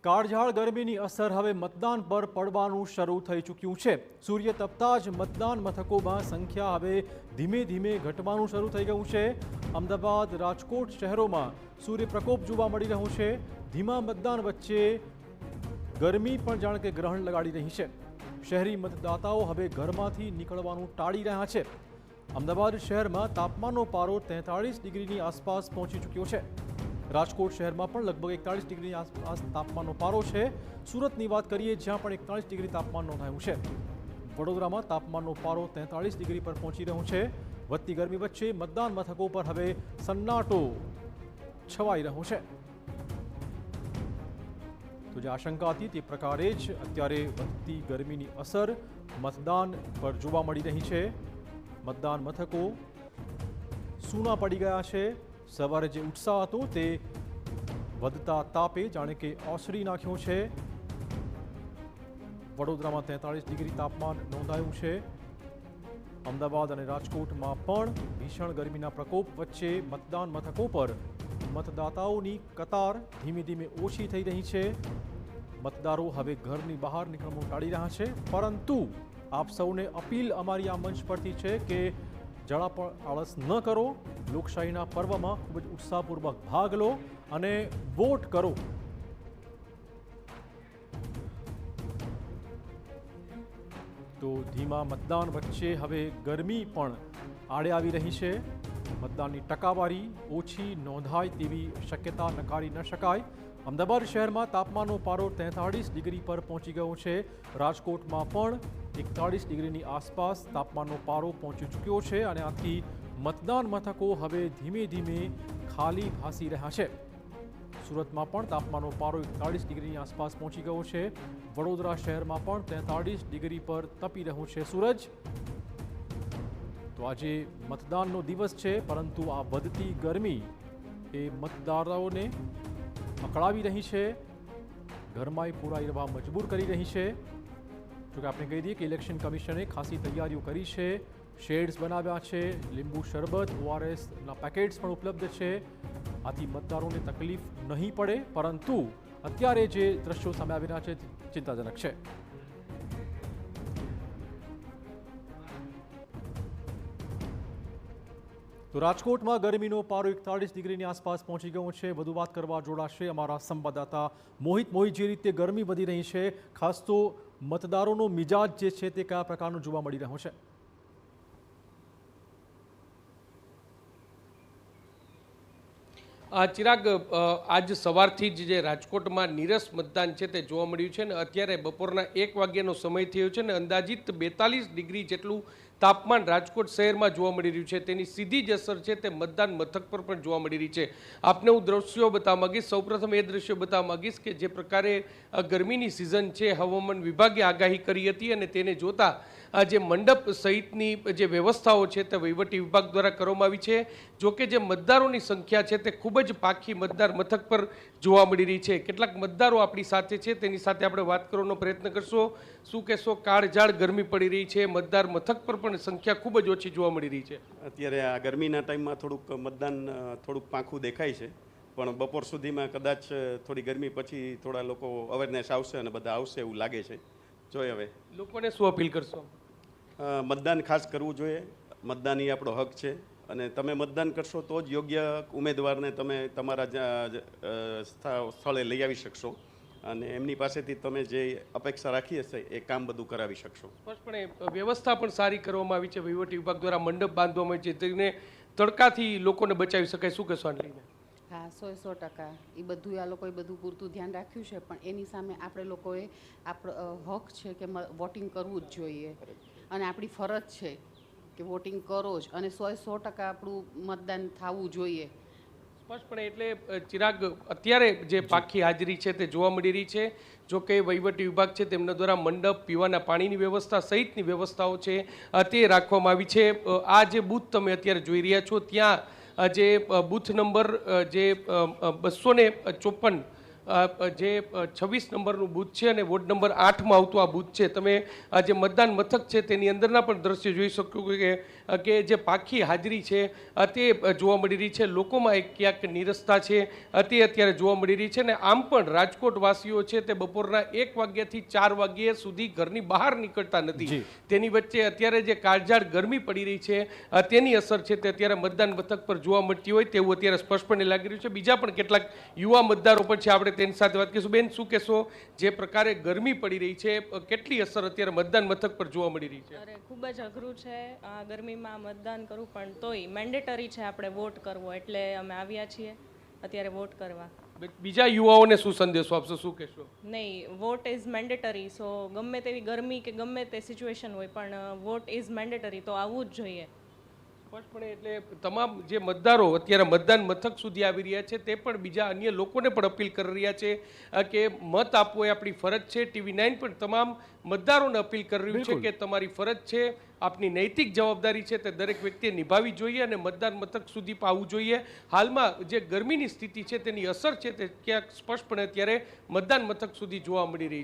કાળઝાળ ગરમીની અસર હવે મતદાન પર પડવાનું શરૂ થઈ ચૂક્યું છે। સૂર્ય તપતા જ મતદાન મથકોમાં સંખ્યા હવે ધીમે ધીમે ઘટવાનું શરૂ થઈ ગયું છે। અમદાવાદ, રાજકોટ શહેરોમાં સૂર્ય પ્રકોપ જોવા મળી રહ્યો છે। ધીમા મતદાન વચ્ચે ગરમી પણ જાણે કે ગ્રહણ લગાડી રહી છે। શહેરી મતદાતાઓ હવે ઘરમાંથી નીકળવાનું ટાળી રહ્યા છે। અમદાવાદ શહેરમાં તાપમાનનો પારો 43 ડિગ્રીની આસપાસ પહોંચી ચૂક્યો છે। રાજકોટ શહેરમાં પણ લગભગ 41 ડિગ્રીની આસપાસ તાપમાનનો પારો છે। સુરતની વાત કરીએ જ્યાં પણ 41 ડિગ્રી તાપમાન નોંધાયું છે। વડોદરામાં તાપમાનનો પારો 43 ડિગ્રી પર પહોંચી રહ્યો છે। વધતી ગરમી વચ્ચે મતદાન મથકો પર હવે સન્નાટો છવાઈ રહ્યો છે। તો જે આશંકા હતી તે પ્રકારે જ અત્યારે વધતી ગરમીની અસર મતદાન પર જોવા મળી રહી છે। મતદાન મથકો સૂના પડી ગયા છે। સવારે જે ઉત્સાહ હતો તે વધતા તાપે જાણે કે ઓસરી નાખ્યો છે। વડોદરામાં 43 ડિગ્રી તાપમાન નોંધાયું છે। અમદાવાદ અને રાજકોટમાં પણ ભીષણ ગરમીના પ્રકોપ વચ્ચે મતદાન મથકો પર મતદાતાઓની કતાર ધીમે ધીમે ઓછી થઈ રહી છે। મતદારો હવે ઘરની બહાર નીકળવાનું ટાળી રહ્યા છે, પરંતુ આપ સૌને અપીલ અમારી આ મંચ પરથી છે કે જરા પણ આળસ ન કરો। લોકશાહીના પર્વમાં ખૂબ જ ઉત્સાહપૂર્વક ભાગ લો અને વોટ કરો। તો ધીમા મતદાન વચ્ચે હવે ગરમી પણ આડે આવી રહી છે। મતદાનની ટકાવારી ઓછી નોંધાય તેવી શક્યતા નકારી ન શકાય। અમદાવાદ શહેરમાં તાપમાનનો પારો 43 ડિગ્રી પર પહોંચી ગયો છે। રાજકોટમાં પણ 41 ડિગ્રીની આસપાસ તાપમાનનો પારો પહોંચી ચૂક્યો છે અને આથી મતદાન મથકો હવે ધીમે ધીમે ખાલી ભાસી રહ્યા છે। સુરતમાં પણ તાપમાનનો પારો 41 ડિગ્રીની આસપાસ પહોંચી ગયો છે। વડોદરા શહેરમાં પણ 43 ડિગ્રી પર તપી રહ્યો છે સૂરજ। તો આજે મતદાનનો દિવસ છે, પરંતુ આ વધતી ગરમી એ મતદારોને અકળાવી રહી છે, ઘરમાં પૂરાઈ રહેવા મજબૂર કરી રહી છે। જોકે આપણે કહી દઈએ કે ઇલેક્શન કમિશને ખાસી તૈયારીઓ કરી છે। શેડ્સ બનાવ્યા છે, લીંબુ શરબત, ORSના પેકેટ્સ પણ ઉપલબ્ધ છે। આથી મતદારોને તકલીફ નહીં પડે, પરંતુ અત્યારે જે દ્રશ્યો સામે આવી રહ્યા છે ચિંતાજનક છે। તો રાજકોટમાં ગરમીનો પારો 41 ડિગ્રીની આસપાસ પહોંચી ગયો છે। વધુ વાત કરવા જોડાશે અમારા સંવાદદાતા મોહિત। જે રીતે ગરમી વધી રહી છે, ખાસ તો મતદારોનો મિજાજ જે છે તે કયા પ્રકારનો જોવા મળી રહ્યો છે? ચિરાગ, આજ સવારથી જ જે રાજકોટમાં નીરસ મતદાન છે તે જોવા મળ્યું છે ને અત્યારે બપોરના 1 વાગ્યાનો સમય થયો છે ને અંદાજિત 42 ડિગ્રી જેટલું તાપમાન રાજકોટ શહેરમાં જોવા મળી રહ્યું છે। તેની સીધી જ અસર છે તે મતદાન મથક પર પણ જોવા મળી રહી છે। આપને હું દ્રશ્યો બતાવવા માંગીશ। સૌપ્રથમ એ દ્રશ્યો બતાવવા માંગીશ કે જે પ્રકારે ગરમીની સિઝન છે હવામાન વિભાગે આગાહી કરી હતી અને તેને જોતા જે મંડપ સહિતની જે વ્યવસ્થાઓ છે તે વહીવટી વિભાગ દ્વારા કરવામાં આવી છે। જોકે જે મતદારોની સંખ્યા છે તે ખૂબ જ પાખી મતદાર મથક પર જોવા મળી રહી છે। કેટલાક મતદારો આપણી સાથે છે, તેની સાથે આપણે વાત કરવાનો પ્રયત્ન કરશો। શું કહેશો, કાળઝાળ ગરમી પડી રહી છે, મતદાર મથક પર પણ સંખ્યા ખૂબ જ ઓછી જોવા મળી રહી છે? અત્યારે આ ગરમીના ટાઈમમાં થોડુંક મતદાન થોડુંક પાંખું દેખાય છે, પણ બપોર સુધીમાં કદાચ થોડી ગરમી પછી થોડા લોકો અવેરનેસ આવશે અને બધા આવશે એવું લાગે છે। જોઈએ હવે લોકોને શું અપીલ કરશો? મતદાન ખાસ કરવું જોઈએ। મતદાન એ આપણો હક છે અને તમે મતદાન કરશો તો જ યોગ્ય ઉમેદવારને તમે તમારા સ્થળે લઈ આવી શકશો અને એમની પાસેથી તમે જે અપેક્ષા રાખી હશે એ કામ બધું કરાવી શકશો। સ્પષ્ટપણે વ્યવસ્થા પણ સારી કરવામાં આવી છે, વહીવટી વિભાગ દ્વારા મંડપ બાંધવામાં આવી છે, તેને તડકાથી લોકોને બચાવી શકાય। શું કહેશો આને લઈને? હા, 100% એ બધું આ લોકોએ બધું પૂરતું ધ્યાન રાખ્યું છે, પણ એની સામે આપણે લોકોએ આપણો હક છે કે વોટિંગ કરવું જ જોઈએ અને આપણી ફરજ છે કે વોટિંગ કરો જ અને 100% આપણું મતદાન થવું જોઈએ। સ્પષ્ટપણે એટલે ચિરાગ, અત્યારે જે પાખી હાજરી છે તે જોવા મળી રહી છે। જો કે વહીવટી વિભાગ છે તેમના દ્વારા મંડપ, પીવાના પાણીની વ્યવસ્થા સહિતની વ્યવસ્થાઓ છે તે રાખવામાં આવી છે। આ જે બૂથ તમે અત્યારે જોઈ રહ્યા છો ત્યાં જે બૂથ નંબર જે 254 જે 26 નંબરનું બૂથ છે અને વોર્ડ નંબર 8માં આવતું આ બૂથ છે। તમે જે મતદાન મથક છે તેની અંદરના પણ દ્રશ્ય જોઈ શકો કે કે જે પાખી હાજરી છે તે જોવા મળી રહી છે. લોકોમાં એક ક્યાંક નીરસતા છે તે અત્યારે જોવા મળી રહી છે. ને આમ પણ રાજકોટ વાસીઓ છે તે બપોરના 1 વાગ્યાથી 4 વાગ્યા સુધી ઘરની બહાર નીકળતા નથી. તેની વચ્ચે અત્યારે જે કાળઝાળ ગરમી પડી રહી છે તેની અસર છે તે અત્યારે મતદાન મથક પર જોવા મળતી હોય તેવું અત્યારે સ્પષ્ટપણે લાગી રહ્યું છે. બીજા પણ કેટલાક યુવા મતદારો પણ છે, આપણે તેની સાથે વાત કરીશું. બેન, શું કહેશો, જે પ્રકારે ગરમી પડી રહી છે કેટલી અસર અત્યારે મતદાન મથક પર જોવા મળી રહી છે? અરે ખૂબ જ અઘરું છે આ ગરમીમાં મતદાન કરવું, પણ તોય મેન્ડેટરી છે આપણે વોટ કરવો, એટલે અમે આવ્યા છીએ અત્યારે વોટ કરવા. બીજા યુવાઓને શું સંદેશો આપશો, શું કહેશો? નહીં, વોટ ઇઝ મેન્ડેટરી. સો ગમે તેવી ગરમી કે ગમે તે સિચ્યુએશન હોય પણ વોટ ઇઝ મેન્ડેટરી, તો આવવું જ જોઈએ. સ્પષ્ટપણે એટલે તમામ જે મતદારો અત્યારે મતદાન મથક સુધી આવી રહ્યા છે તે પણ બીજા અન્ય લોકોને પણ અપીલ કરી રહ્યા છે કે મત આપવો એ આપણી ફરજ છે. TV9 પણ તમામ મતદારોને અપીલ કરી રહ્યું છે કે તમારી ફરજ છે, આપની નૈતિક જવાબદારી છે તે દરેક વ્યક્તિએ નિભાવવી જોઈએ અને મતદાન મથક સુધી આવવું જોઈએ. હાલમાં જે ગરમીની સ્થિતિ છે તેની અસર છે તે ક્યાંક સ્પષ્ટપણે અત્યારે મતદાન મથક સુધી જોવા મળી રહી છે.